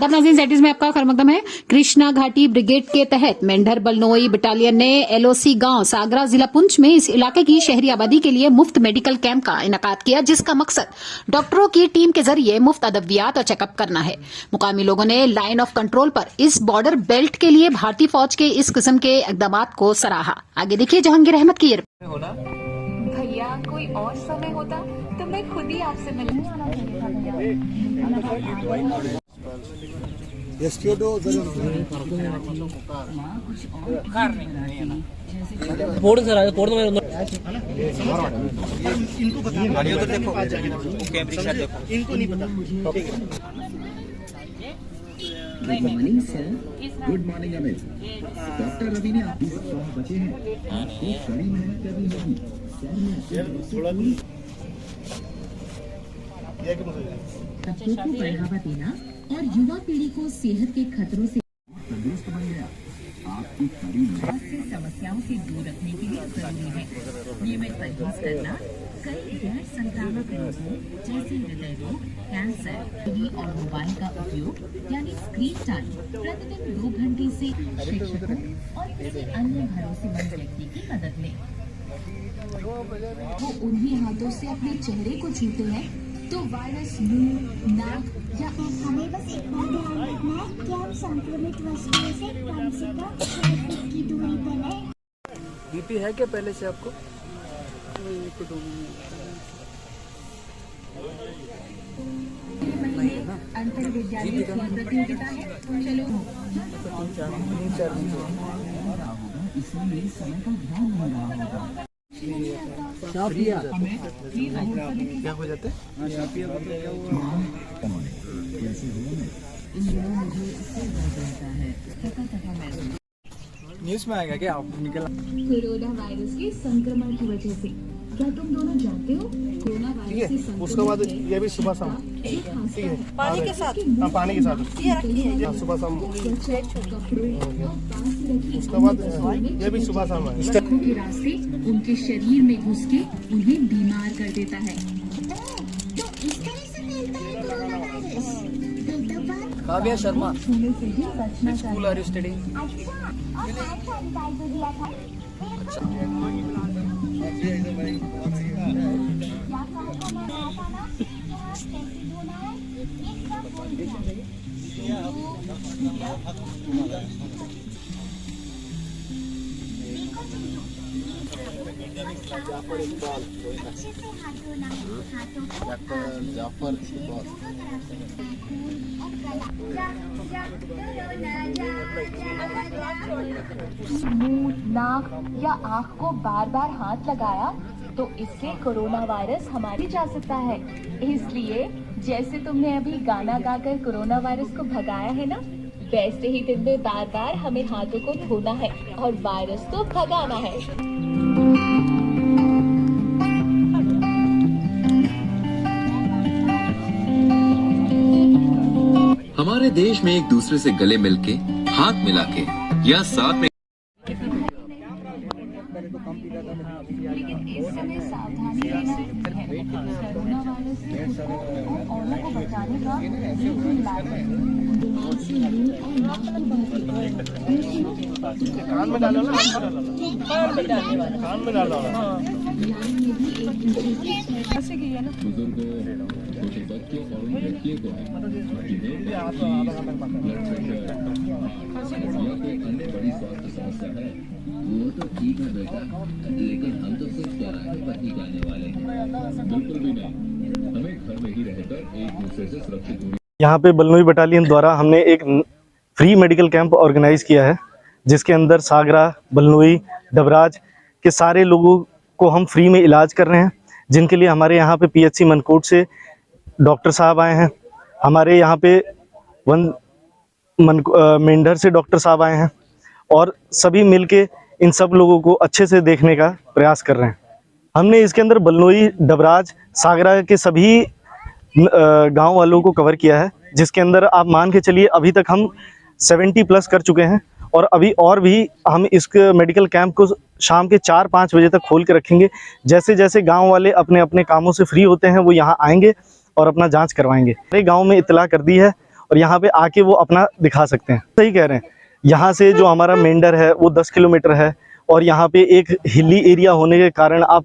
आदाब नाज़रीन, Z news में आपका खैरमकदम है। कृष्णा घाटी ब्रिगेड के तहत मेंढर बलनोई बटालियन ने एलओसी गांव सागरा जिला पुंछ में इस इलाके की शहरी आबादी के लिए मुफ्त मेडिकल कैंप का इनेकाद किया, जिसका मकसद डॉक्टरों की टीम के जरिए मुफ्त अद्वियात और चेकअप करना है। मुकामी लोगों ने लाइन ऑफ कंट्रोल पर इस बॉर्डर बेल्ट के लिए भारतीय फौज के इस किस्म के इकदाम को सराहा। आगे देखिए जहांगीर अहमद की भैया कोई और समय होता तो मैं खुद ही आपसे मिलने आना चाहिए। Good morning sir. Good morning Amit. Doctor Ravi ने आपकी बचे हैं। आपको कड़ी मेहनत करनी होगी। बच्चों को बढ़ावा देना और युवा पीढ़ी को सेहत के खतरों से तंदुरुस्त बन गया। आपकी कड़ी मेहनत से समस्याओं से दूर रखने के लिए जरूरी है। नियमित परहेज करना कई गैर संक्रामक रोगों जैसे हृदय रोग, कैंसर, टीवी और मोबाइल का उपयोग यानी स्क्रीन टाइम प्रतिदिन 2 घंटे से शिक्षकों और किसी अन्य भरोसेमंद व्यक्ति की मदद लें। वो उन्हीं हाथों से अपने चेहरे को छूते हैं तो वायरस मुंह, नाक या हमें बस इतना ध्यान रखना है कि हम संक्रमित वस्तुओं से कम 6 फीट की दूरी पर रहें। बीपी है क्या पहले से आपको? अंतर विद्यालय प्रतियोगिता है। चलो 3-4 इसलिए समय का ध्यान नहीं रहा होगा। क्या हो जाता है? कैसे हुआ मैं? इन दिनों मुझे सिर दर्द रहता है, थका महसूस। न्यूज़ में आएगा क्या आप निकल? कोरोना वायरस के संक्रमण की वजह से क्या तुम दोनों जानते हो कोरोना वायरस से संक्रमण उसके बाद ये भी सुबह शाम ठीक है पानी के साथ हाँ पानी के साथ ये रखिए। हाँ, सुबह शाम कपड़ों और पास रखी उसके बाद ये भी सुबह शाम है। आँखों के रास्ते उनके शरीर में घुस के उन्हें बीमार कर देता है। तो इस तरह से फैलता है कोरोना वायरस। तो दवा काव्या शर्मा, छूने से ही बचना स्कूल आर यू स्टडीइंग? अच्छा और हैंड सैनिटाइजर दिया था। या जाफर इकबाल जाफर इकबाल मुंह, नाक या आँख को बार बार हाथ लगाया तो इससे कोरोना वायरस हमारी जा सकता है। इसलिए जैसे तुमने अभी गाना गाकर कोरोना वायरस को भगाया है ना, वैसे ही दिन में बार बार हमें हाथों को धोना है और वायरस को भगाना है। हमारे देश में एक दूसरे से गले मिलके, हाथ मिला के या साथ में लेकिन इस समय सावधानी लेना है। कोरोना वायरस से खुद को और औरों को बचाने का एक ही इलाज है। कान में डालो ना, कान में डालो ना। ऐसे की है ना। बुजुर्गों, छोटे बच्चों और उन व्यक्तियों को है या कोई अन्य बड़ी स्वास्थ्य समस्या है। वो तो ठीक है बेटा, लेकिन हम तो सिर्फ चौराहे पर ही जाने वाले हैं। बिल्कुल भी नहीं, हमें घर में ही रहकर एक दूसरे से सुरक्षित दूरी। यहाँ पे बलनोई बटालियन द्वारा हमने एक फ्री मेडिकल कैंप ऑर्गेनाइज किया है, जिसके अंदर सागरा, बलनोई, डबराज के सारे लोगों को हम फ्री में इलाज कर रहे हैं, जिनके लिए हमारे यहाँ पे पीएचसी मनकोट से डॉक्टर साहब आए हैं। हमारे यहाँ पे मेंढर से डॉक्टर साहब आए हैं और सभी मिलके इन सब लोगों को अच्छे से देखने का प्रयास कर रहे हैं। हमने इसके अंदर बलनोई, डबराज, सागरा के सभी गांव वालों को कवर किया है, जिसके अंदर आप मान के चलिए अभी तक हम 70+ कर चुके हैं और अभी और भी हम इस मेडिकल कैंप को शाम के 4-5 बजे तक खोल के रखेंगे। जैसे जैसे गांव वाले अपने अपने कामों से फ्री होते हैं वो यहाँ आएंगे और अपना जांच करवाएंगे। हमारे गांव में इत्तला कर दी है और यहाँ पे आके वो अपना दिखा सकते हैं। सही कह रहे हैं। यहाँ से जो हमारा मेंढर है वो 10 किलोमीटर है और यहाँ पे एक हिली एरिया होने के कारण आप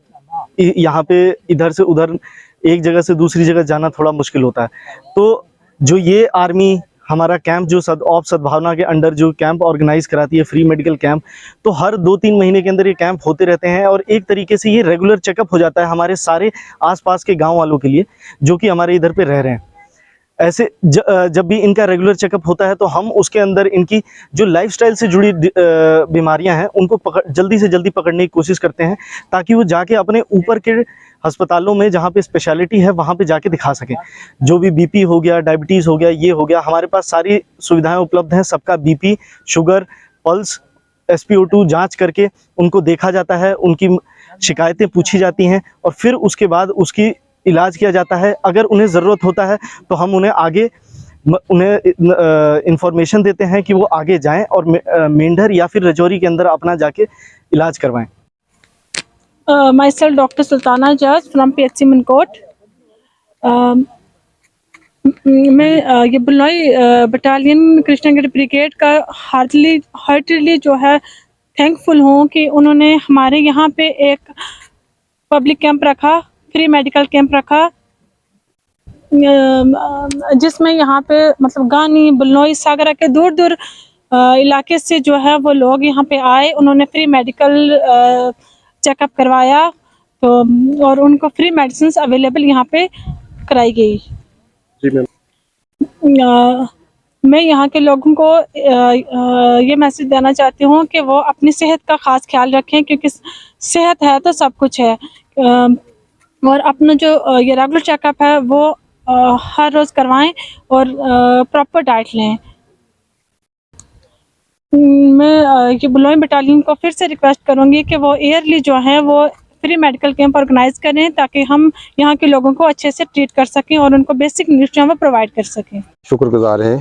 यहाँ पे इधर से उधर एक जगह से दूसरी जगह जाना थोड़ा मुश्किल होता है। तो जो ये आर्मी हमारा कैंप जो सद्भावना के अंडर जो कैंप ऑर्गेनाइज कराती है, फ्री मेडिकल कैंप, तो हर 2-3 महीने के अंदर ये कैंप होते रहते हैं और एक तरीके से ये रेगुलर चेकअप हो जाता है हमारे सारे आसपास के गांव वालों के लिए जो कि हमारे इधर पे रह रहे हैं। ऐसे जब भी इनका रेगुलर चेकअप होता है तो हम उसके अंदर इनकी जो लाइफस्टाइल से जुड़ी बीमारियां हैं उनको जल्दी से जल्दी पकड़ने की कोशिश करते हैं ताकि वो जाके अपने ऊपर के अस्पतालों में जहाँ पे स्पेशलिटी है वहाँ पे जाके दिखा सकें। जो भी बीपी हो गया, डायबिटीज़ हो गया, ये हो गया, हमारे पास सारी सुविधाएं उपलब्ध हैं। सबका बीपी, शुगर, पल्स, SpO2 जांच करके उनको देखा जाता है, उनकी शिकायतें पूछी जाती हैं और फिर उसके बाद उसकी इलाज किया जाता है। अगर उन्हें ज़रूरत होता है तो हम उन्हें आगे इंफॉर्मेशन देते हैं कि वो आगे जाएं और मेंढर या फिर रजौरी के अंदर अपना जाके इलाज करवाएं। Myself Dr. Sultana Jaz from PHC Mankot. मैं ये बलनोई बटालियन कृष्णागढ़ ब्रिगेड का हार्टली जो है थैंकफुल हूँ कि उन्होंने हमारे यहाँ पे एक पब्लिक कैंप रखा, फ्री मेडिकल कैंप रखा, जिसमें यहाँ पे मतलब गानी, बलनोई, सागरा के दूर दूर इलाके से जो है वो लोग यहाँ पे आए। उन्होंने फ्री मेडिकल चेकअप करवाया तो और उनको फ्री मेडिसिन अवेलेबल यहाँ पे कराई गई। जी मैम। मैं यहाँ के लोगों को ये मैसेज देना चाहती हूँ कि वो अपनी सेहत का ख़ास ख्याल रखें क्योंकि सेहत है तो सब कुछ है। और अपना जो ये रेगुलर चेकअप है वो हर रोज़ करवाएं और प्रॉपर डाइट लें। मैं ये बलनोई बटालियन को फिर से रिक्वेस्ट करूंगी कि वो ईयरली जो है वो फ्री मेडिकल कैंप ऑर्गेनाइज करें ताकि हम यहाँ के लोगों को अच्छे से ट्रीट कर सकें और उनको बेसिक नीड्स जो है वो प्रोवाइड कर सकें। शुक्रगुजार हैं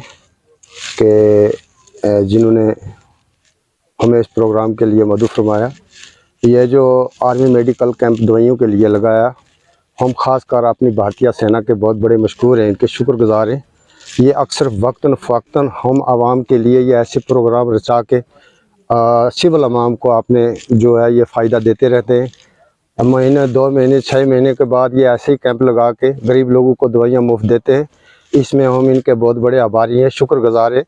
कि जिन्होंने हमें इस प्रोग्राम के लिए मदद फरमाया। यह जो आर्मी मेडिकल कैंप दवाइयों के लिए लगाया, हम ख़ासकर अपनी भारतीय सेना के बहुत बड़े मशहूर हैं, इनके शुक्रगुजार हैं। ये अक्सर वक्तन फ़क्तन हम आवाम के लिए ये ऐसे प्रोग्राम रचा के सिविल आवाम को आपने जो है ये फ़ायदा देते रहते हैं। महीने 2 महीने 6 महीने के बाद ये ऐसे ही कैंप लगा के गरीब लोगों को दवाइयाँ मुफ्त देते हैं। इसमें हम इनके बहुत बड़े आभारी हैं, शुक्रगुजार हैं।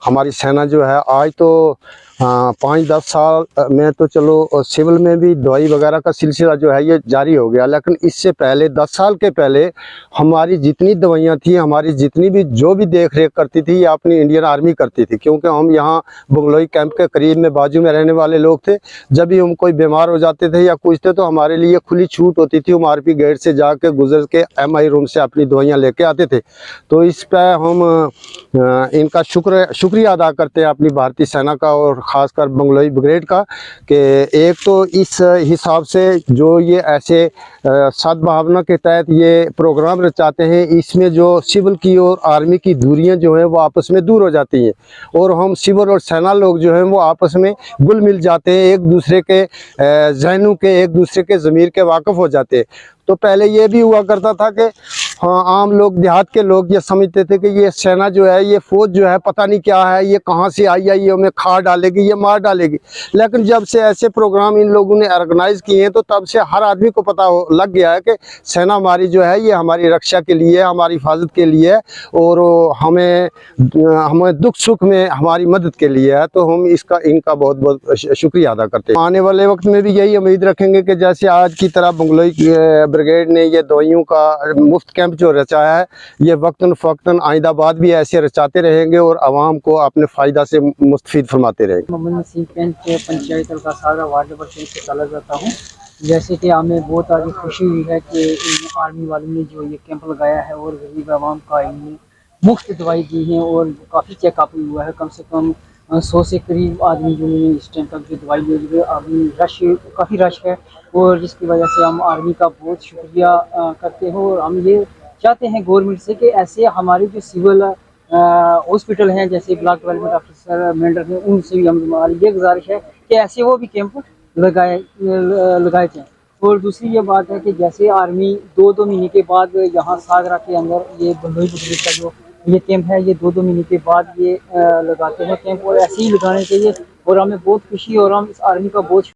हमारी सेना जो है आज तो 5-10 साल में तो चलो सिविल में भी दवाई वगैरह का सिलसिला जो है ये जारी हो गया, लेकिन इससे पहले 10 साल के पहले हमारी जितनी दवाइयाँ थी, हमारी जितनी भी जो भी देख रेख करती थी ये अपनी इंडियन आर्मी करती थी, क्योंकि हम यहाँ बंगलोई कैंप के करीब में बाजू में रहने वाले लोग थे। जब भी हम कोई बीमार हो जाते थे या कुछ थे तो हमारे लिए खुली छूट होती थी, हम RP गेट से जाके गुजर के MI रूम से अपनी दवाइयाँ लेके आते थे। तो इस पर हम इनका शुक्रिया अदा करते हैं अपनी भारतीय सेना का और ख़ासकर बंगलोई ब्रिगेड का कि एक तो इस हिसाब से जो ये ऐसे सद्भावना के तहत ये प्रोग्राम रचाते हैं, इसमें जो सिविल की और आर्मी की दूरियां जो हैं वो आपस में दूर हो जाती हैं और हम सिविल और सेना लोग जो हैं वो आपस में घुल मिल जाते हैं, एक दूसरे के जहनों के, एक दूसरे के ज़मीर के वाकिफ़ हो जाते हैं। तो पहले ये भी हुआ करता था कि हाँ, आम लोग, देहात के लोग ये समझते थे कि ये सेना जो है, ये फौज जो है पता नहीं क्या है, ये कहाँ से आई है, ये हमें खा डालेगी, ये मार डालेगी। लेकिन जब से ऐसे प्रोग्राम इन लोगों ने ऑर्गेनाइज किए हैं तो तब से हर आदमी को पता लग गया है कि सेना हमारी जो है ये हमारी रक्षा के लिए है, हमारी हिफाजत के लिए है और हमें दुख सुख में हमारी मदद के लिए है। तो हम इनका बहुत बहुत शुक्रिया अदा करते हैं। आने वाले वक्त में भी यही उम्मीद रखेंगे कि जैसे आज की तरह बंगलोई ब्रिगेड ने ये दवाइयों का मुफ्त कैंप जो रचाया है, ये वक्तन फ़क्तन आइंदा बाद भी ऐसे रचाते रहेंगे और आवाम को अपने फ़ायदा से मुस्तफ़ीद फरमाते रहेंगे। मोहम्मद नसीम पंचायत हल्का सागरा वार्ड नंबर 3 से चला जाता हूँ। जैसे कि हमें बहुत आज खुशी हुई है कि इन आर्मी वालों ने जो ये कैंप लगाया है और गरीब आवाम का इन्हें मुफ्त दवाई दी है और काफ़ी चेकअप हुआ है। कम से कम 100 से करीब आदमी जो इस टाइम तक जो दवाई ले लिए, आर्मी काफ़ी रश है और जिसकी वजह से हम आर्मी का बहुत शुक्रिया करते हैं और हम ये चाहते हैं गवर्नमेंट से कि ऐसे हमारे जो सिविल हॉस्पिटल हैं जैसे ब्लॉक डेवलपमेंट ऑफिसर मेंढर हैं, उनसे भी हमारी ये गुजारिश है कि ऐसे वो भी कैंप लगाए जाएँ। और दूसरी ये बात है कि जैसे आर्मी 2-2 महीने के बाद यहाँ सागरा के अंदर ये बंगलोई ब्रिगेड का जो ये कैंप है, ये 2-2 महीने के बाद ये लगाते हैं कैंप, और ऐसे ही लगाने चाहिए। और हमें बहुत खुशी और हम इस आर्मी का बहुत